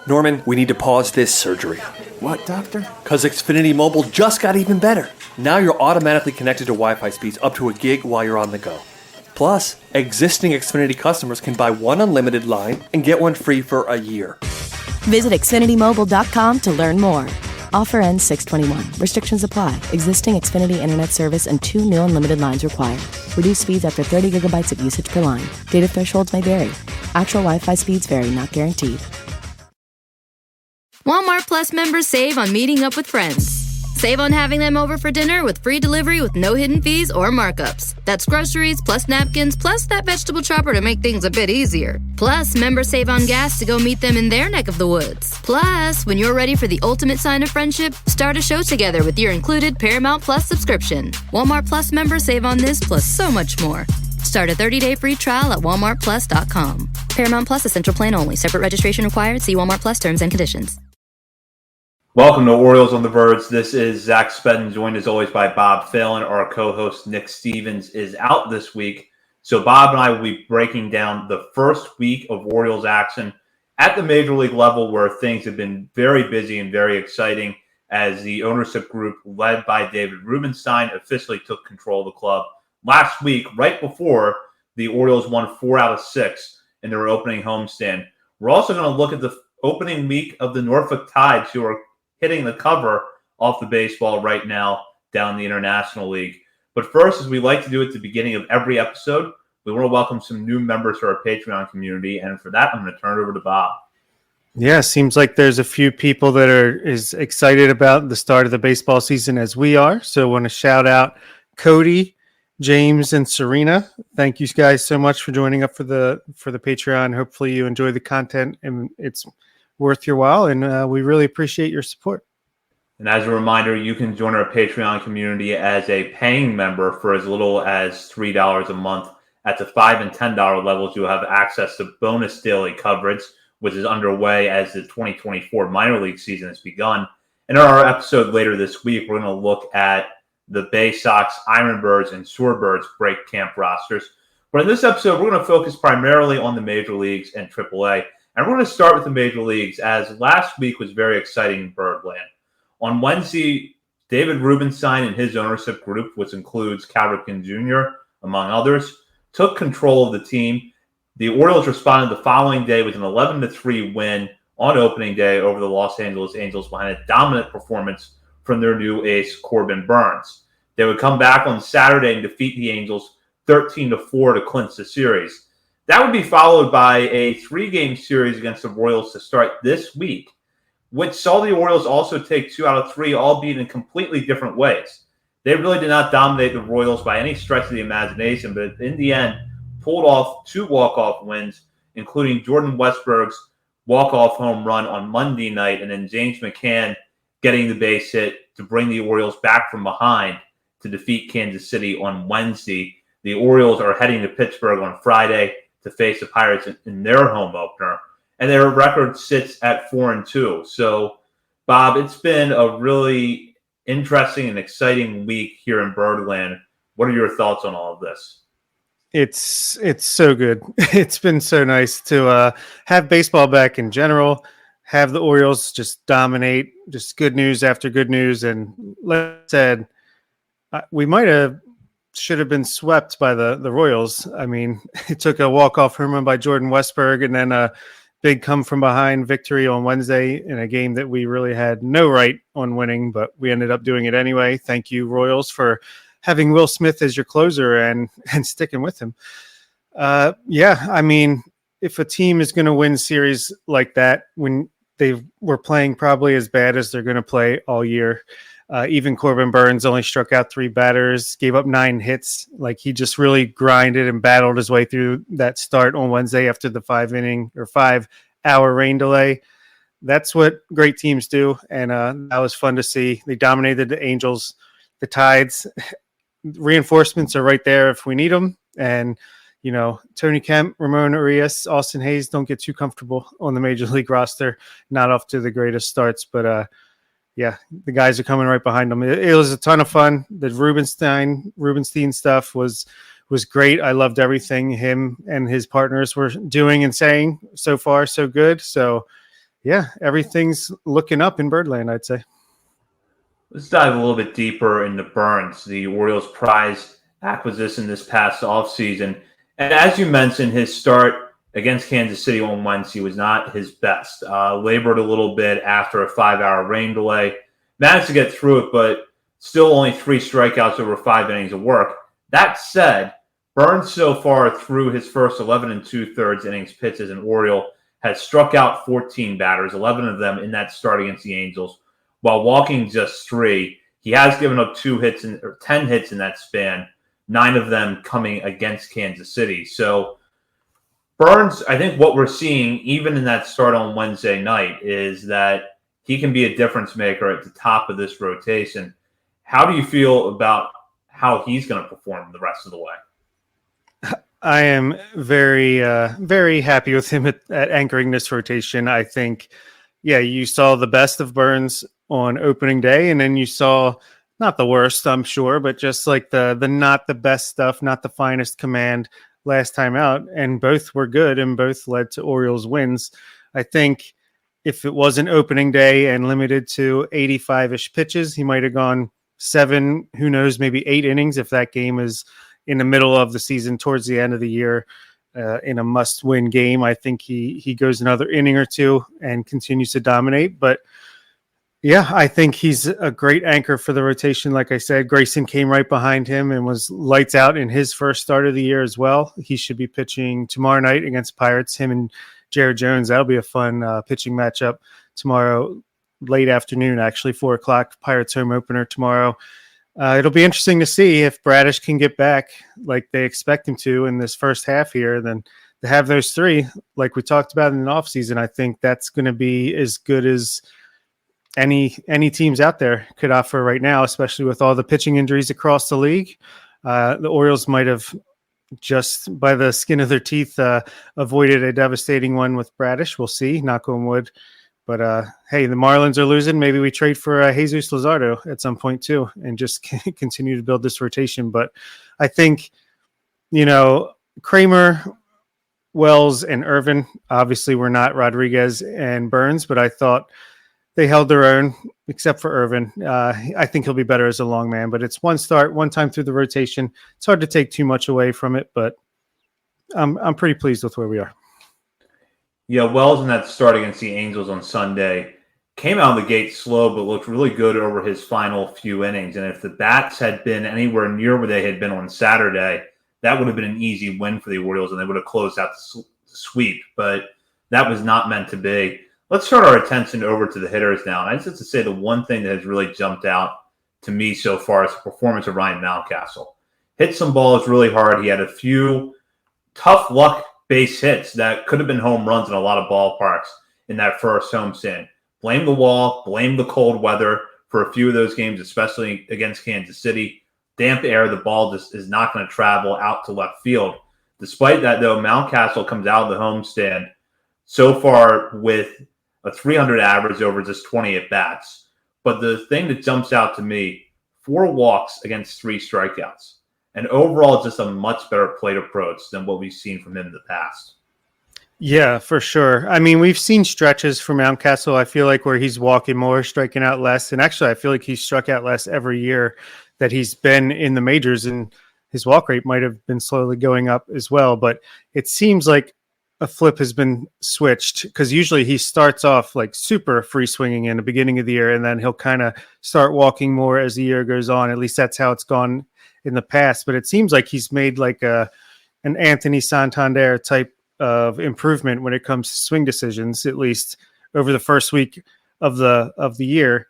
Norman, we need to pause this surgery. What, doctor? Because Xfinity Mobile just got even better. Now you're automatically connected to Wi-Fi speeds up to a gig while you're on the go. Plus, existing Xfinity customers can buy one unlimited line and get one free for a year. Visit XfinityMobile.com to learn more. Offer ends 6/21. Restrictions apply. Existing Xfinity Internet service and 2 new unlimited lines required. Reduced speeds after 30 gigabytes of usage per line. Data thresholds may vary. Actual Wi-Fi speeds vary, not guaranteed. Walmart Plus members save on meeting up with friends. Save on having them over for dinner with free delivery with no hidden fees or markups. That's groceries, plus napkins, plus that vegetable chopper to make things a bit easier. Plus, members save on gas to go meet them in their neck of the woods. Plus, when you're ready for the ultimate sign of friendship, start a show together with your included Paramount Plus subscription. Walmart Plus members save on this plus so much more. Start a 30-day free trial at walmartplus.com. Paramount Plus Essential Plan only. Separate registration required. See Walmart Plus terms and conditions. Welcome to Orioles on the Verge. This is Zach Spedden, joined as always by Bob Phelan. Our co-host Nick Stevens is out this week. So Bob and I will be breaking down the first week of Orioles action at the major league level, where things have been very busy and very exciting as the ownership group led by David Rubenstein officially took control of the club last week, right before the Orioles won 4 out of 6 in their opening homestand. We're also going to look at the opening week of the Norfolk Tides, who are hitting the cover off the baseball right now down the International League. But first, as we like to do at the beginning of every episode, we want to welcome some new members to our Patreon community. And for that, I'm going to turn it over to Bob. Yeah, seems like there's a few people that are as excited about the start of the baseball season as we are. So I want to shout out Cody, James, and Serena. Thank you guys so much for joining up for the Patreon. Hopefully you enjoy the content and it's worth your while, and we really appreciate your support. And as a reminder, you can join our Patreon community as a paying member for as little as $3 a month. At the $5 and $10 levels, you'll have access to bonus daily coverage, which is underway as the 2024 minor league season has begun. And in our episode later this week, we're going to look at the Bay Sox, Ironbirds, and Shorebirds break camp rosters. But in this episode, we're going to focus primarily on the major leagues and AAA. And we're going to start with the major leagues, as last week was very exciting in Birdland. On Wednesday, David Rubenstein and his ownership group, which includes Cal Ripken Jr., among others, took control of the team. The Orioles responded the following day with an 11-3 win on opening day over the Los Angeles Angels behind a dominant performance from their new ace, Corbin Burnes. They would come back on Saturday and defeat the Angels 13-4 to clinch the series. That would be followed by a 3-game series against the Royals to start this week, which saw the Orioles also take 2 out of 3, albeit in completely different ways. They really did not dominate the Royals by any stretch of the imagination, but in the end, pulled off 2 walk-off wins, including Jordan Westburg's walk-off home run on Monday night, and then James McCann getting the base hit to bring the Orioles back from behind to defeat Kansas City on Wednesday. The Orioles are heading to Pittsburgh on Friday to face the Pirates in their home opener, and their record sits at 4-2. So, Bob, it's been a really interesting and exciting week here in Birdland. What are your thoughts on all of this? It's so good. It's been so nice to have baseball back in general, have the Orioles just dominate, just good news after good news. And like I said, we should have been swept by the Royals. I mean, it took a walk-off home run by Jordan Westburg and then a big come-from-behind victory on Wednesday in a game that we really had no right on winning, but we ended up doing it anyway. Thank you, Royals, for having Will Smith as your closer and sticking with him. Yeah, I mean, if a team is going to win series like that, when they were playing probably as bad as they're going to play all year, even Corbin Burnes only struck out 3 batters, gave up 9 hits. Like, he just really grinded and battled his way through that start on Wednesday after the 5-hour rain delay. That's what great teams do, and that was fun to see. They dominated the Angels, the Tides. Reinforcements are right there if we need them. And, you know, Tony Kemp, Ramon Urias, Austin Hayes don't get too comfortable on the Major League roster. Not off to the greatest starts, but yeah, the guys are coming right behind them. It was a ton of fun. The Rubenstein stuff was great. I loved everything him and his partners were doing and saying. So far, so good. So, yeah, everything's looking up in Birdland, I'd say. Let's dive a little bit deeper into Burns, the Orioles' prize acquisition this past offseason. And as you mentioned, his start against Kansas City on Wednesday was not his best. Labored a little bit after a 5-hour rain delay. Managed to get through it, but still only 3 strikeouts over 5 innings of work. That said, Burns so far through his first 11 and 2/3 innings pitched as an Oriole has struck out 14 batters, 11 of them in that start against the Angels, while walking just 3. He has given up 10 hits in that span, 9 of them coming against Kansas City. So Burns, I think what we're seeing even in that start on Wednesday night is that he can be a difference maker at the top of this rotation. How do you feel about how he's going to perform the rest of the way? I am very, very happy with him at anchoring this rotation. I think, yeah, you saw the best of Burns on opening day, and then you saw not the worst, I'm sure, but just like the not the best stuff, not the finest command last time out, and both were good and both led to Orioles wins. I think if it wasn't opening day and limited to 85-ish pitches, he might have gone 7, who knows, maybe 8 innings if that game is in the middle of the season, towards the end of the year, in a must-win game. I think he goes another inning or 2 and continues to dominate. But yeah, I think he's a great anchor for the rotation. Like I said, Grayson came right behind him and was lights out in his first start of the year as well. He should be pitching tomorrow night against Pirates, him and Jared Jones. That'll be a fun pitching matchup tomorrow, late afternoon, actually, 4 o'clock, Pirates home opener tomorrow. It'll be interesting to see if Bradish can get back like they expect him to in this first half here. Then to have those 3, like we talked about in the offseason, I think that's going to be as good as any teams out there could offer right now, especially with all the pitching injuries across the league. The Orioles might have just by the skin of their teeth avoided a devastating one with Bradish. We'll see, knock on wood. But hey, the Marlins are losing. Maybe we trade for Jesus Luzardo at some point too, and just continue to build this rotation. But I think, Kramer, Wells, and Irvin obviously were not Rodriguez and Burns, but I thought they held their own, except for Irvin. I think he'll be better as a long man. But it's one start, one time through the rotation. It's hard to take too much away from it, but I'm pretty pleased with where we are. Yeah, Wells in that start against the Angels on Sunday came out of the gate slow, but looked really good over his final few innings. And if the bats had been anywhere near where they had been on Saturday, that would have been an easy win for the Orioles, and they would have closed out the sweep. But that was not meant to be. Let's turn our attention over to the hitters now. And I just have to say the one thing that has really jumped out to me so far is the performance of Ryan Mountcastle. Hit some balls really hard. He had a few tough luck base hits that could have been home runs in a lot of ballparks in that first homestand. Blame the wall, blame the cold weather for a few of those games, especially against Kansas City. Damp air, the ball just is not going to travel out to left field. Despite that, though, Mountcastle comes out of the homestand so far with a 300 average over just 20 at-bats. But the thing that jumps out to me, 4 walks against 3 strikeouts. And overall, just a much better plate approach than what we've seen from him in the past. Yeah, for sure. I mean, we've seen stretches from Mountcastle, I feel like, where he's walking more, striking out less. And actually, I feel like he's struck out less every year that he's been in the majors, and his walk rate might have been slowly going up as well. But it seems like a flip has been switched, because usually he starts off like super free swinging in the beginning of the year, and then he'll kind of start walking more as the year goes on. At least that's how it's gone in the past. But it seems like he's made like an Anthony Santander type of improvement when it comes to swing decisions, at least over the first week of the year.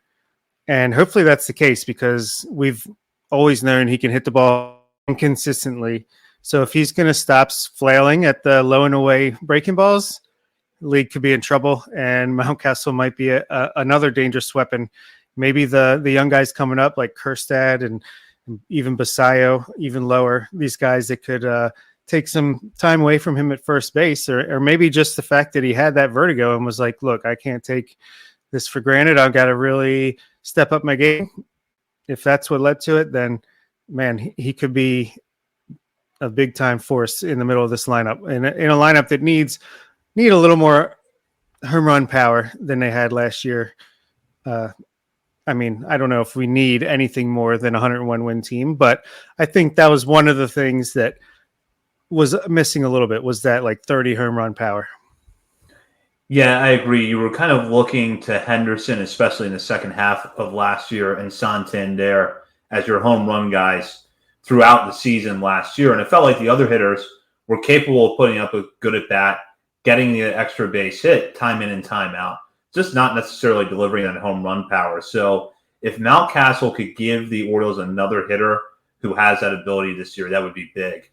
And hopefully that's the case, because we've always known he can hit the ball consistently. So if he's going to stop flailing at the low and away breaking balls, the league could be in trouble, and Mountcastle might be another dangerous weapon. Maybe the young guys coming up like Kjerstad and even Basayo, even lower, these guys that could take some time away from him at first base, or maybe just the fact that he had that vertigo and was like, look, I can't take this for granted. I've got to really step up my game. If that's what led to it, then, man, he could be a big time force in the middle of this lineup, and in a lineup that need a little more home run power than they had last year. I mean, I don't know if we need anything more than a 101 win team, but I think that was one of the things that was missing a little bit, was that like 30 home run power. Yeah, I agree. You were kind of looking to Henderson, especially in the second half of last year, and Santander as your home run guys throughout the season last year. And it felt like the other hitters were capable of putting up a good at bat, getting the extra base hit time in and time out, just not necessarily delivering on home run power. So if Mountcastle could give the Orioles another hitter who has that ability this year, that would be big.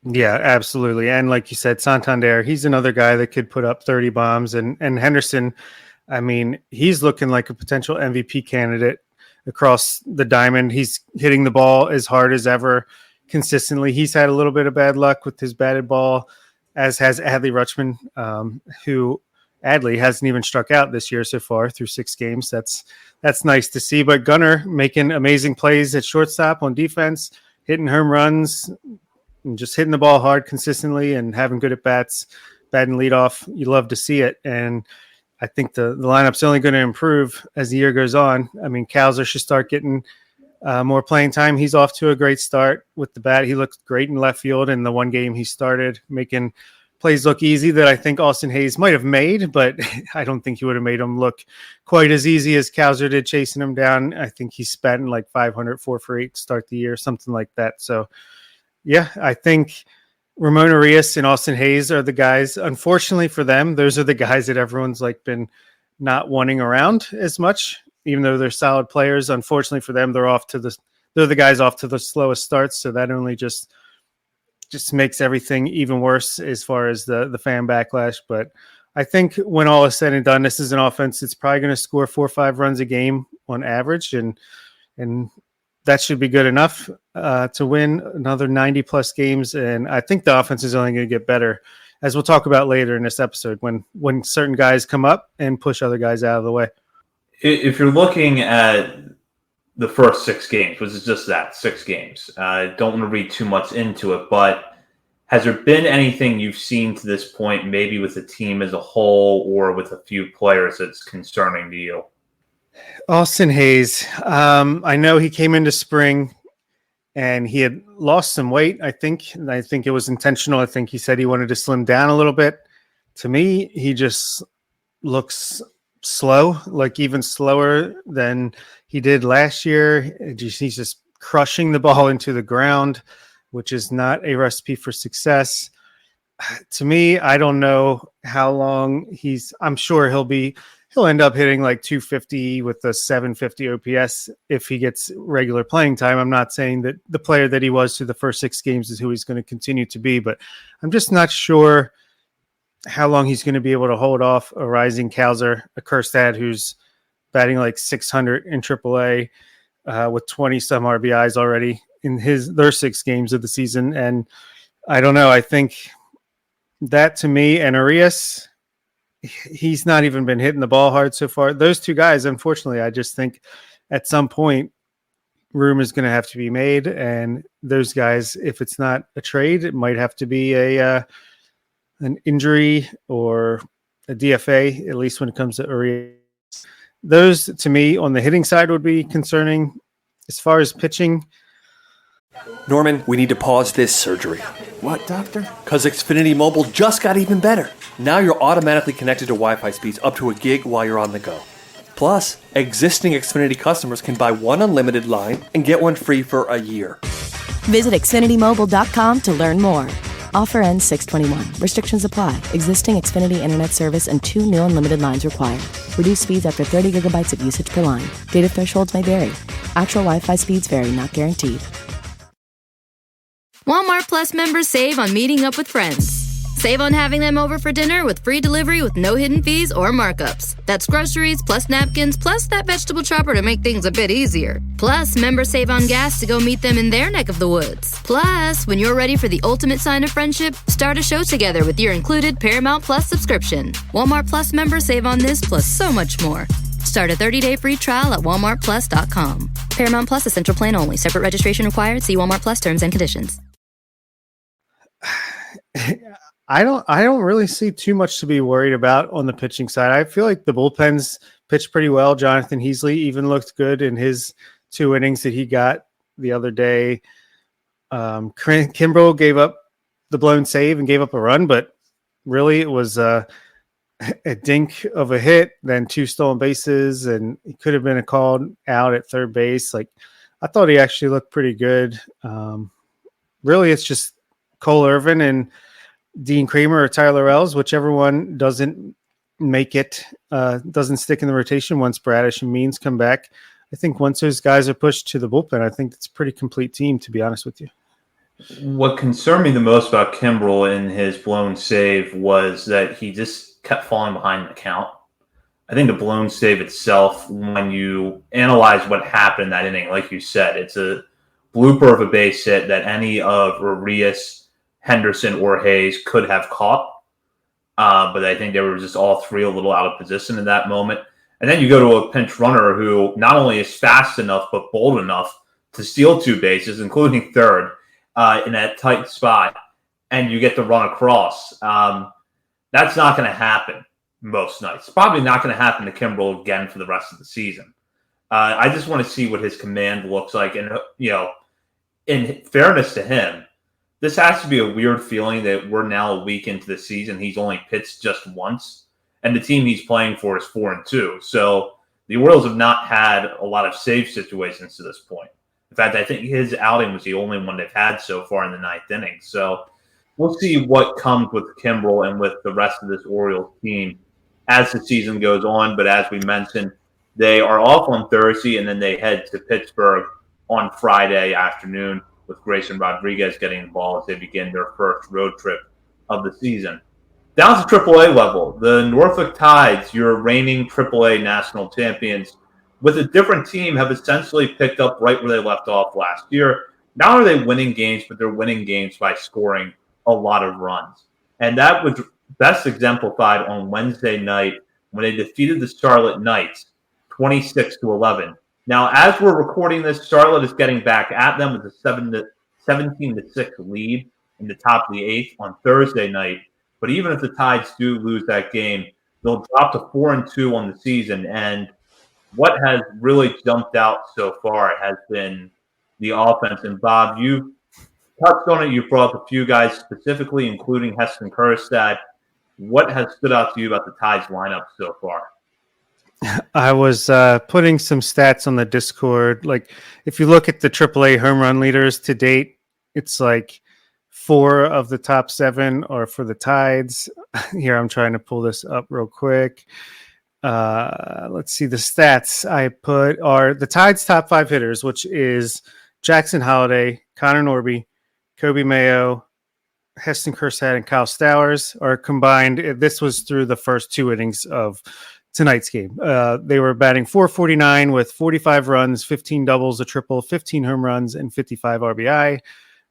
Yeah, absolutely. And like you said, Santander, he's another guy that could put up 30 bombs. And Henderson, I mean, he's looking like a potential MVP candidate across the diamond. He's hitting the ball as hard as ever consistently. He's had a little bit of bad luck with his batted ball, as has Adley Rutschman, who Adley hasn't even struck out this year so far through 6 games. That's nice to see. But Gunnar making amazing plays at shortstop on defense, hitting home runs, and just hitting the ball hard consistently and having good at bats, batting leadoff. You love to see it. And I think the lineup's only going to improve as the year goes on. I mean, Cowser should start getting more playing time. He's off to a great start with the bat. He looked great in left field in the one game he started, making plays look easy that I think Austin Hayes might have made, but I don't think he would have made them look quite as easy as Cowser did chasing him down. I think he spent like 500, 4 for 8 to start the year, something like that. So, yeah, I think Ramon Arias and Austin Hayes are the guys. Unfortunately for them, those are the guys that everyone's like been not wanting around as much, even though they're solid players. Unfortunately for them, they're the guys off to the slowest starts. So that only just makes everything even worse as far as the fan backlash. But I think when all is said and done, this is an offense that's probably going to score 4 or 5 runs a game on average, and that should be good enough to win another 90-plus games. And I think the offense is only going to get better, as we'll talk about later in this episode, when certain guys come up and push other guys out of the way. If you're looking at the first 6 games, which is just that, 6 games, don't want to read too much into it, but has there been anything you've seen to this point, maybe with the team as a whole or with a few players, that's concerning to you? Austin Hayes, I know he came into spring and he had lost some weight, I think. And I think it was intentional. I think he said he wanted to slim down a little bit. To me, he just looks slow, like even slower than he did last year. He's just crushing the ball into the ground, which is not a recipe for success. To me, I don't know how long I'm sure he'll end up hitting like 250 with a 750 OPS if he gets regular playing time. I'm not saying that the player that he was through the first 6 games is who he's going to continue to be, but I'm just not sure how long he's going to be able to hold off a rising Cowser, a Kerstad who's batting like 600 in AAA with 20 some RBIs already in their 6 games of the season. And I don't know. I think that to me, and Arias, he's not even been hitting the ball hard so far. Those 2 guys, unfortunately, I just think at some point room is going to have to be made. And those guys, if it's not a trade, it might have to be an injury or a DFA, at least when it comes to Arias. Those, to me, on the hitting side would be concerning. As far as pitching, Norman, we need to pause this surgery. What, doctor? Because Xfinity Mobile just got even better. Now you're automatically connected to Wi-Fi speeds up to a gig while you're on the go. Plus, existing Xfinity customers can buy 1 unlimited line and get 1 free for a year. Visit XfinityMobile.com to learn more. Offer ends 6/21. Restrictions apply. Existing Xfinity Internet service and 2 new unlimited lines required. Reduced speeds after 30 gigabytes of usage per line. Data thresholds may vary. Actual Wi-Fi speeds vary, not guaranteed. Walmart Plus members save on meeting up with friends. Save on having them over for dinner with free delivery with no hidden fees or markups. That's groceries plus napkins plus that vegetable chopper to make things a bit easier. Plus, members save on gas to go meet them in their neck of the woods. Plus, when you're ready for the ultimate sign of friendship, start a show together with your included Paramount Plus subscription. Walmart Plus members save on this plus so much more. Start a 30-day free trial at walmartplus.com. Paramount Plus Essential Plan only. Separate registration required. See Walmart Plus terms and conditions. I don't really see too much to be worried about on the pitching side. I feel like the bullpens pitched pretty well. Jonathan Heasley even looked good in his 2 innings that he got the other day. Kimbrel gave up the blown save and gave up a run, but really it was a dink of a hit, then 2 stolen bases, and he could have been a call out at third base. Like, I thought he actually looked pretty good. Really, it's just Cole Irvin and Dean Kramer or Tyler Wells, whichever one doesn't make it, doesn't stick in the rotation once Bradish and Means come back. I think once those guys are pushed to the bullpen, I think it's a pretty complete team, to be honest with you. What concerned me the most about Kimbrel in his blown save was that he just kept falling behind the count. I think the blown save itself, when you analyze what happened in that inning, like you said, it's a blooper of a base hit that any of Arias, Henderson, or Hayes could have caught. But I think they were just all three a little out of position in that moment. And then you go to a pinch runner who not only is fast enough, but bold enough to steal 2 bases, including third, in that tight spot, and you get to run across. That's not going to happen most nights. Probably not going to happen to Kimbrel again for the rest of the season. I just want to see what his command looks like. And, in fairness to him, this has to be a weird feeling that we're now a week into the season. He's only pitched just once, and the team he's playing for is 4-2. So the Orioles have not had a lot of save situations to this point. In fact, I think his outing was the only one they've had so far in the 9th inning. So we'll see what comes with Kimbrel and with the rest of this Orioles team as the season goes on. But as we mentioned, they are off on Thursday, and then they head to Pittsburgh on Friday afternoon, with Grayson Rodriguez getting involved as they begin their first road trip of the season. Down to AAA level, the Norfolk Tides, your reigning AAA national champions, with a different team, have essentially picked up right where they left off last year. Not only are they winning games, but they're winning games by scoring a lot of runs. And that was best exemplified on Wednesday night when they defeated the Charlotte Knights 26-11. Now, as we're recording this, Charlotte is getting back at them with a 17-6 lead in the top of the 8th on Thursday night. But even if the Tides do lose that game, they'll drop to 4-2 on the season. And what has really jumped out so far has been the offense. And Bob, you touched on it. You brought up a few guys specifically, including Heston Kjerstad. What has stood out to you about the Tides lineup so far? I was putting some stats on the Discord. Like, if you look at the AAA home run leaders to date, it's like 4 of the top 7 are for the Tides. Here, I'm trying to pull this up real quick. Let's see. The stats I put are the Tides' top 5 hitters, which is Jackson Holliday, Connor Norby, Kobe Mayo, Heston Kjerstad, and Kyle Stowers are combined. This was through the first 2 innings of tonight's game. They were batting .449 with 45 runs, 15 doubles, a triple, 15 home runs, and 55 RBI,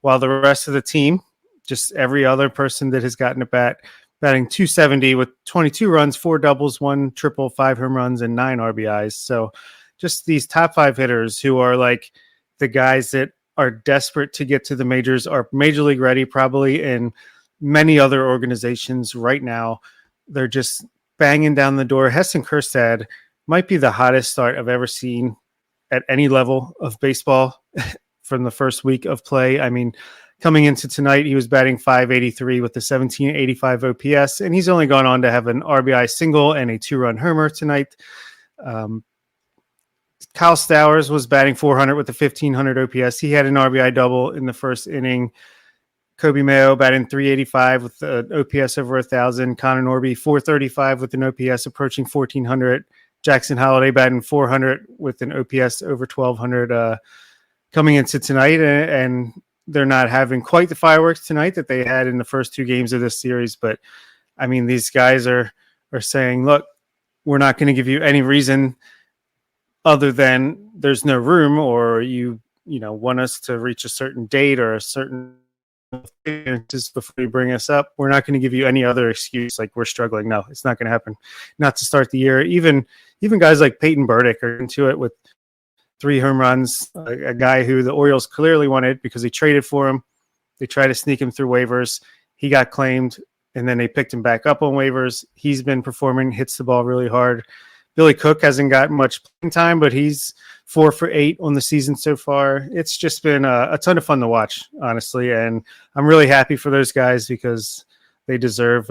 while the rest of the team, just every other person that has gotten a bat, batting .270 with 22 runs, 4 doubles, 1 triple, 5 home runs, and 9 RBIs. So just these top 5 hitters who are like the guys that are desperate to get to the majors, are major league ready probably in many other organizations right now. They're just banging down the door. Heston Kjerstad might be the hottest start I've ever seen at any level of baseball from the first week of play. I mean, coming into tonight, he was batting .583 with the 1785 OPS, and he's only gone on to have an RBI single and a 2-run homer tonight. Kyle Stowers was batting .400 with the 1500 OPS. He had an RBI double in the first inning. Kobe Mayo batting .385 with an OPS over 1,000. Connor Norby .435 with an OPS approaching 1,400. Jackson Holliday batting .400 with an OPS over 1,200 coming into tonight. And they're not having quite the fireworks tonight that they had in the first 2 games of this series. But, I mean, these guys are saying, look, we're not going to give you any reason other than there's no room, or you want us to reach a certain date or a certain just before you bring us up. We're not going to give you any other excuse like we're struggling. No, it's not going to happen. Not to start the year. Even guys like Peyton Burdick are into it with 3 home runs, a guy who the Orioles clearly wanted because they traded for him. They tried to sneak him through waivers. He got claimed and then they picked him back up on waivers. He's been performing, hits the ball really hard. Billy Cook hasn't got much playing time, but he's 4 for 8 on the season so far. It's just been a ton of fun to watch, honestly, and I'm really happy for those guys because they deserve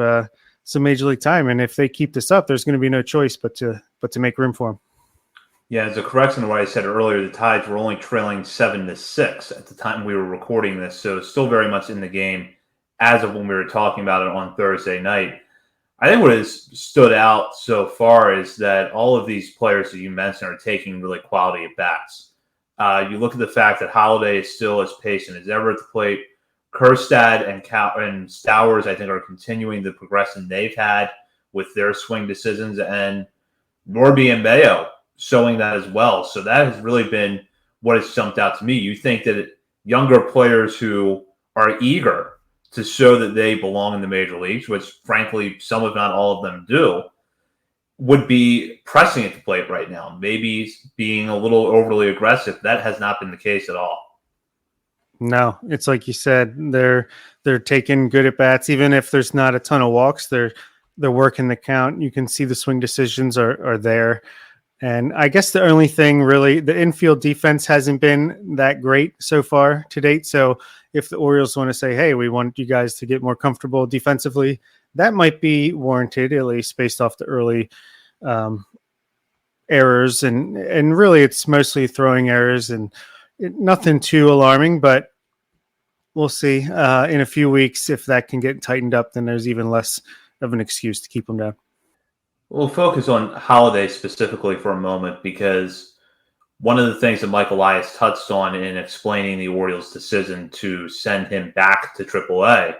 some major league time. And if they keep this up, there's going to be no choice but to make room for them. Yeah, as a correction to what I said earlier, the Tides were only trailing 7-6 at the time we were recording this, so still very much in the game as of when we were talking about it on Thursday night. I think what has stood out so far is that all of these players that you mentioned are taking really quality at bats. You look at the fact that Holiday is still as patient as ever at the plate. Kerstad and Stowers, I think, are continuing the progression they've had with their swing decisions, and Norby and Mayo showing that as well. So that has really been what has jumped out to me. You think that younger players who are eager to show that they belong in the major leagues, which frankly some if not all of them do, would be pressing at the plate right now, maybe being a little overly aggressive. That has not been the case at all. No, it's like you said, they're taking good at bats, even if there's not a ton of walks. They're working the count. You can see the swing decisions are there. And I guess the only thing really, the infield defense hasn't been that great so far to date. So if the Orioles want to say, hey, we want you guys to get more comfortable defensively, that might be warranted, at least based off the early errors. And really it's mostly throwing errors and nothing too alarming, but we'll see in a few weeks if that can get tightened up, then there's even less of an excuse to keep them down. We'll focus on Holiday specifically for a moment because one of the things that Mike Elias touched on in explaining the Orioles' decision to send him back to AAA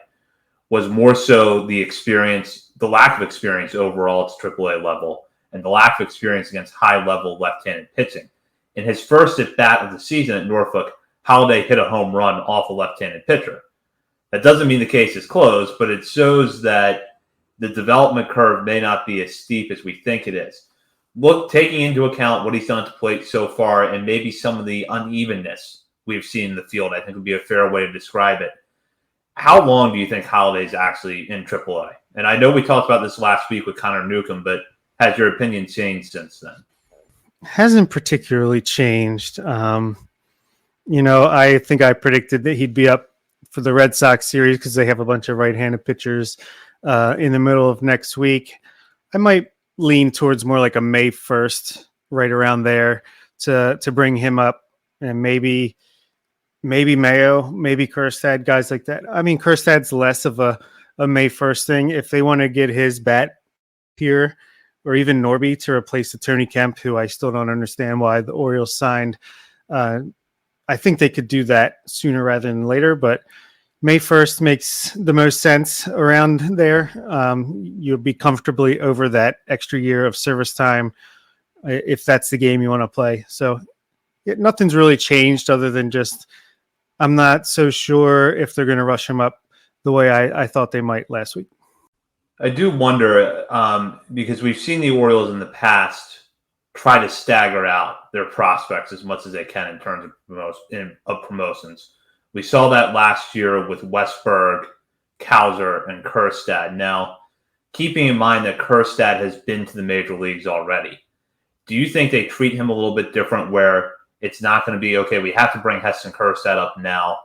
was more so the experience, the lack of experience overall at AAA level, and the lack of experience against high-level left-handed pitching. In his first at-bat of the season at Norfolk, Holiday hit a home run off a left-handed pitcher. That doesn't mean the case is closed, but it shows that the development curve may not be as steep as we think it is. Look, taking into account what he's done at the plate so far and maybe some of the unevenness we've seen in the field, I think would be a fair way to describe it. How long do you think Holiday's actually in AAA? And I know we talked about this last week with Connor Newcomb, but has your opinion changed since then? Hasn't particularly changed. I think I predicted that he'd be up for the Red Sox series because they have a bunch of right-handed pitchers in the middle of next week. I might lean towards more like a May 1st, right around there, to bring him up, and maybe Mayo, maybe Kerstad, guys like that. I mean, Kerstad's less of a May 1st thing. If they want to get his bat here, or even Norby to replace the Tony Kemp, who I still don't understand why the Orioles signed, I think they could do that sooner rather than later, but May 1st makes the most sense around there. You'll be comfortably over that extra year of service time if that's the game you want to play. So nothing's really changed other than just I'm not so sure if they're going to rush him up the way I thought they might last week. I do wonder because we've seen the Orioles in the past try to stagger out their prospects as much as they can in terms of promotions. We saw that last year with Westberg, Kauser, and Kerstad. Now, keeping in mind that Kerstad has been to the major leagues already, do you think they treat him a little bit different where it's not going to be, okay, we have to bring Heston Kerstad up now,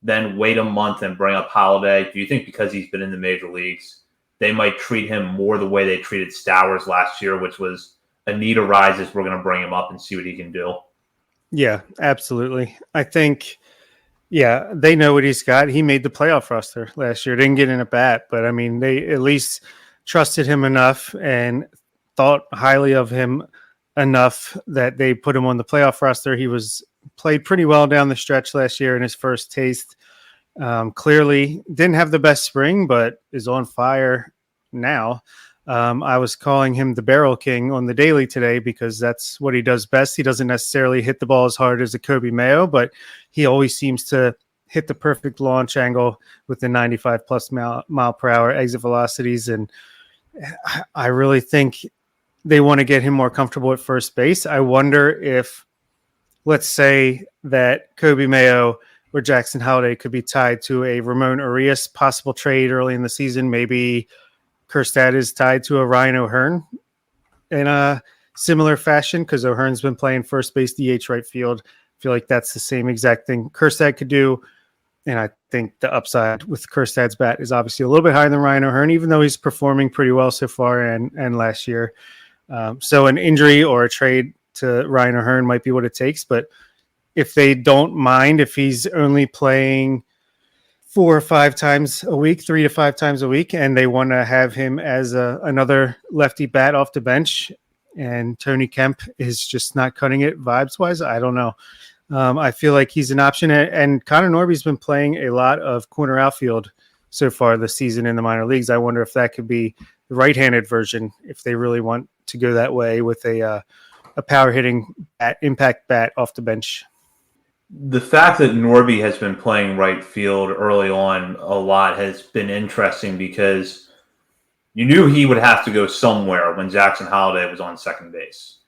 then wait a month and bring up Holiday? Do you think because he's been in the major leagues, they might treat him more the way they treated Stowers last year, which was a need arises, we're going to bring him up and see what he can do? Yeah, absolutely. I think... yeah, they know what he's got. He made the playoff roster last year. Didn't get in a bat, but I mean, they at least trusted him enough and thought highly of him enough that they put him on the playoff roster. He was played pretty well down the stretch last year in his first taste. Clearly didn't have the best spring, but is on fire now. I was calling him the barrel king on the daily today because that's what he does best. He doesn't necessarily hit the ball as hard as a Kobe Mayo, but he always seems to hit the perfect launch angle with the 95 plus mile per hour exit velocities. And I really think they want to get him more comfortable at first base. I wonder if, let's say that Kobe Mayo or Jackson Holiday could be tied to a Ramon Urias possible trade early in the season. Maybe Kjerstad is tied to a Ryan O'Hearn in a similar fashion because O'Hearn's been playing first base, DH, right field. I feel like that's the same exact thing Kjerstad could do. And I think the upside with Kjerstad's bat is obviously a little bit higher than Ryan O'Hearn, even though he's performing pretty well so far and last year. So an injury or a trade to Ryan O'Hearn might be what it takes. But if they don't mind, if he's only playing 4 or 5 times a week, 3 to 5 times a week, and they want to have him as another lefty bat off the bench, and Tony Kemp is just not cutting it vibes-wise, I don't know. I feel like he's an option, and Connor Norby's been playing a lot of corner outfield so far this season in the minor leagues. I wonder if that could be the right-handed version if they really want to go that way with a power-hitting impact bat off the bench. The fact that Norby has been playing right field early on a lot has been interesting because you knew he would have to go somewhere when Jackson Holiday was on second base.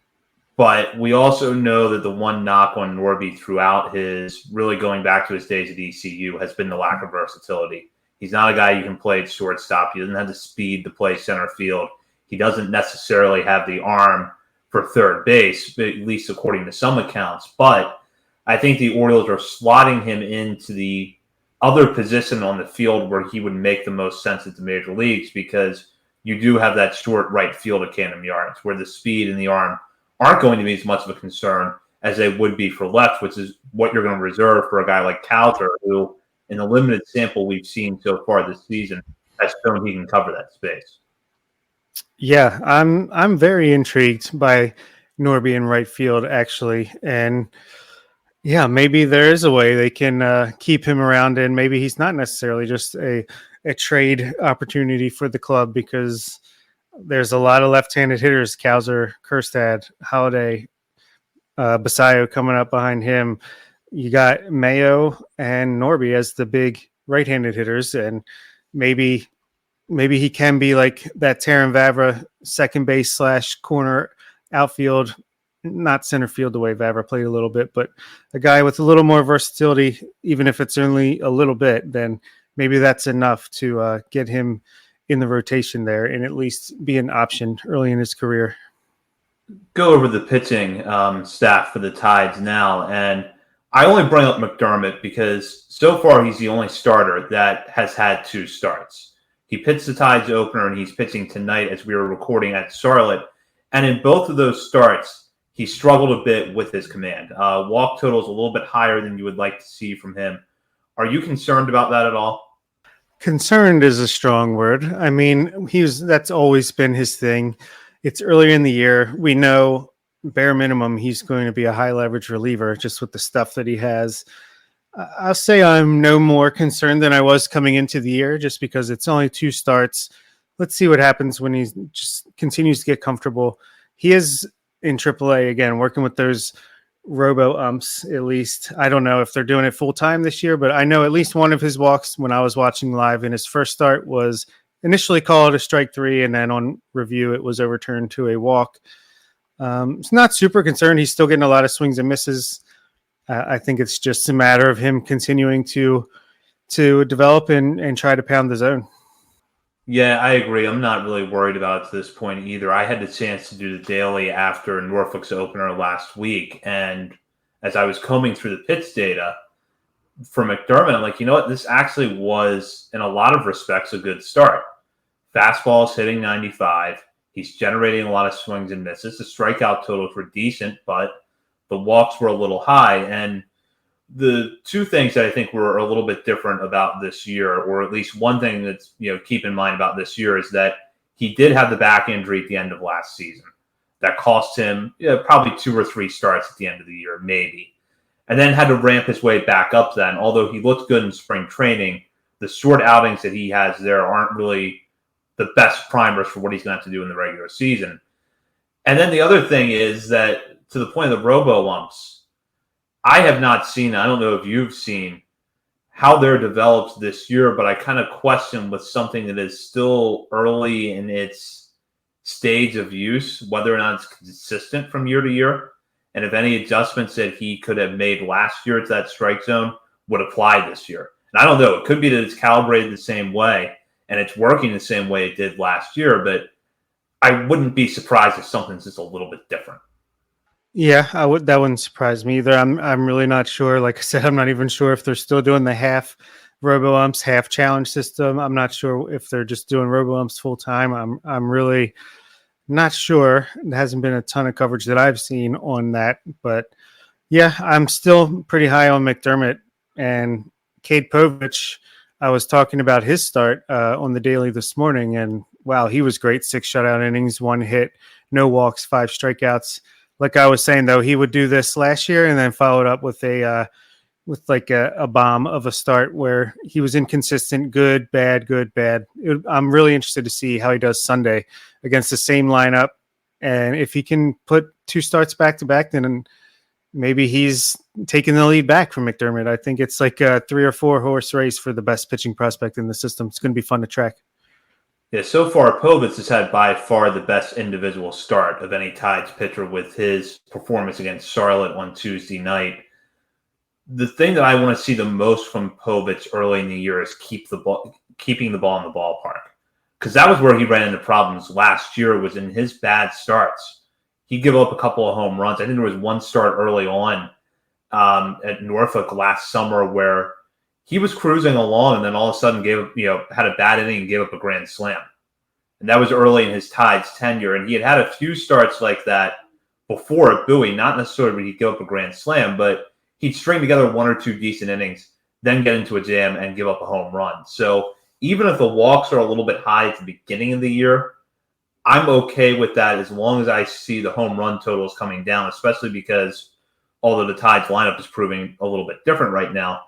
But we also know that the one knock on Norby throughout his really going back to his days at ECU has been the lack of versatility. He's not a guy you can play at shortstop. He doesn't have the speed to play center field. He doesn't necessarily have the arm for third base, at least according to some accounts. But I think the Orioles are slotting him into the other position on the field where he would make the most sense at the major leagues because you do have that short right field at Camden Yards where the speed and the arm aren't going to be as much of a concern as they would be for left, which is what you're going to reserve for a guy like Cowser, who, in the limited sample we've seen so far this season, has shown he can cover that space. Yeah, I'm very intrigued by Norby in right field, actually, and yeah, maybe there is a way they can keep him around, and maybe he's not necessarily just a trade opportunity for the club because there's a lot of left-handed hitters, Cowser, Kjerstad, Holiday, Basayo coming up behind him. You got Mayo and Norby as the big right-handed hitters, and maybe he can be like that Taron Vavra second base / corner outfield, not center field the way Vavra played a little bit, but a guy with a little more versatility, even if it's only a little bit, then maybe that's enough to get him in the rotation there and at least be an option early in his career. Go over the pitching staff for the Tides now, and I only bring up McDermott because so far he's the only starter that has had 2 starts. He pitched the Tides opener, and he's pitching tonight as we were recording at Charlotte, and in both of those starts, he struggled a bit with his command. Walk total is a little bit higher than you would like to see from him. Are you concerned about that at all? Concerned is a strong word. I mean, that's always been his thing. It's earlier in the year. We know bare minimum he's going to be a high leverage reliever just with the stuff that he has. I'll say I'm no more concerned than I was coming into the year just because it's only 2 starts. Let's see what happens when he just continues to get comfortable. He is in AAA again, working with those robo umps, at least. I don't know if they're doing it full time this year, but I know at least one of his walks when I was watching live in his first start was initially called a strike 3, and then on review it was overturned to a walk. It's not super concerned. He's still getting a lot of swings and misses. I think it's just a matter of him continuing to develop and try to pound the zone. Yeah, I agree. I'm not really worried about it to this point either. I had the chance to do the daily after Norfolk's opener last week, and as I was combing through the pitch data for McDermott, I'm like, you know what? This actually was, in a lot of respects, a good start. Fastball's hitting 95. He's generating a lot of swings and misses. The strikeout totals were decent, but the walks were a little high. And the 2 things that I think were a little bit different about this year, or at least one thing that's, keep in mind about this year is that he did have the back injury at the end of last season. That cost him probably 2 or 3 starts at the end of the year, maybe. And then had to ramp his way back up then. Although he looked good in spring training, the short outings that he has there aren't really the best primers for what he's going to have to do in the regular season. And then the other thing is that, to the point of the robo-umps, I have not seen, I don't know if you've seen how they're developed this year, but I kind of question with something that is still early in its stage of use, whether or not it's consistent from year to year. And if any adjustments that he could have made last year to that strike zone would apply this year. And I don't know. It could be that it's calibrated the same way and it's working the same way it did last year, but I wouldn't be surprised if something's just a little bit different. Yeah, that wouldn't surprise me either. I'm really not sure. Like I said, I'm not even sure if they're still doing the half robo umps, half challenge system. I'm not sure if they're just doing robo umps full time. I'm really not sure. There hasn't been a ton of coverage that I've seen on that, but yeah, I'm still pretty high on McDermott and Cade Povich. I was talking about his start on the daily this morning, and wow, he was great. 6 shutout innings, 1 hit, no walks, 5 strikeouts. Like I was saying, though, he would do this last year and then follow it up with a bomb of a start where he was inconsistent, good, bad, good, bad. I'm really interested to see how he does Sunday against the same lineup, and if he can put 2 starts back to back, then maybe he's taking the lead back from McDermott. I think it's like a 3 or 4 horse race for the best pitching prospect in the system. It's going to be fun to track. Yeah, so far, Povich has had by far the best individual start of any Tides pitcher with his performance against Charlotte on Tuesday night. The thing that I want to see the most from Povich early in the year is keeping the ball in the ballpark, because that was where he ran into problems last year. Was in his bad starts. He'd give up a couple of home runs. I think there was one start early on at Norfolk last summer where he was cruising along and then all of a sudden had a bad inning and gave up a grand slam. And that was early in his Tides tenure. And he had a few starts like that before at Bowie, not necessarily where he'd give up a grand slam, but he'd string together 1 or 2 decent innings, then get into a jam and give up a home run. So even if the walks are a little bit high at the beginning of the year, I'm okay with that as long as I see the home run totals coming down, especially because although the Tides lineup is proving a little bit different right now,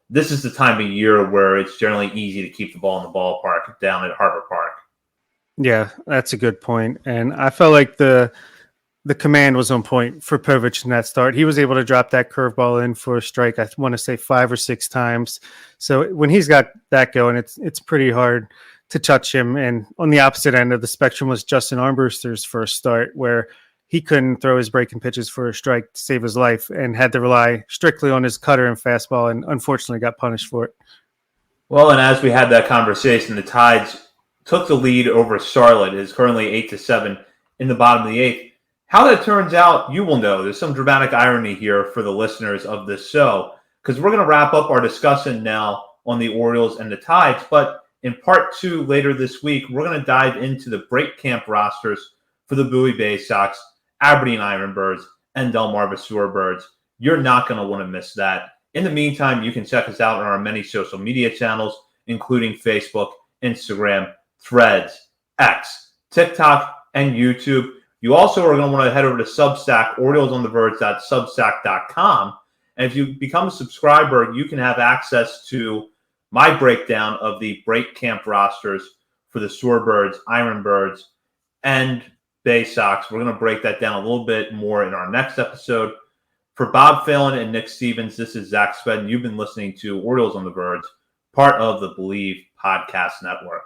this is the time of year where it's generally easy to keep the ball in the ballpark down at Harbor Park. Yeah, that's a good point. And I felt like the command was on point for Povich in that start. He was able to drop that curveball in for a strike, I want to say 5 or 6 times. So when he's got that going, it's pretty hard to touch him. And on the opposite end of the spectrum was Justin Armbruster's first start, where he couldn't throw his breaking pitches for a strike to save his life and had to rely strictly on his cutter and fastball, and unfortunately got punished for it. Well, and as we had that conversation, the Tides took the lead over Charlotte. It is currently 8-7 in the bottom of the 8th. How that turns out, you will know. There's some dramatic irony here for the listeners of this show, because we're going to wrap up our discussion now on the Orioles and the Tides. But in part 2 later this week, we're going to dive into the break camp rosters for the Bowie Bay Sox, Aberdeen Ironbirds, and Delmarva Shorebirds. You're not going to want to miss that. In the meantime, you can check us out on our many social media channels, including Facebook, Instagram, Threads, X, TikTok, and YouTube. You also are going to want to head over to Substack, oriolesontheverge.substack.com. And if you become a subscriber, you can have access to my breakdown of the break camp rosters for the Shorebirds, Ironbirds, and Bay Sox. We're going to break that down a little bit more in our next episode. For Bob Phelan and Nick Stevens, this is Zach Spedden. You've been listening to Orioles on the Verge, part of the Believe Podcast Network.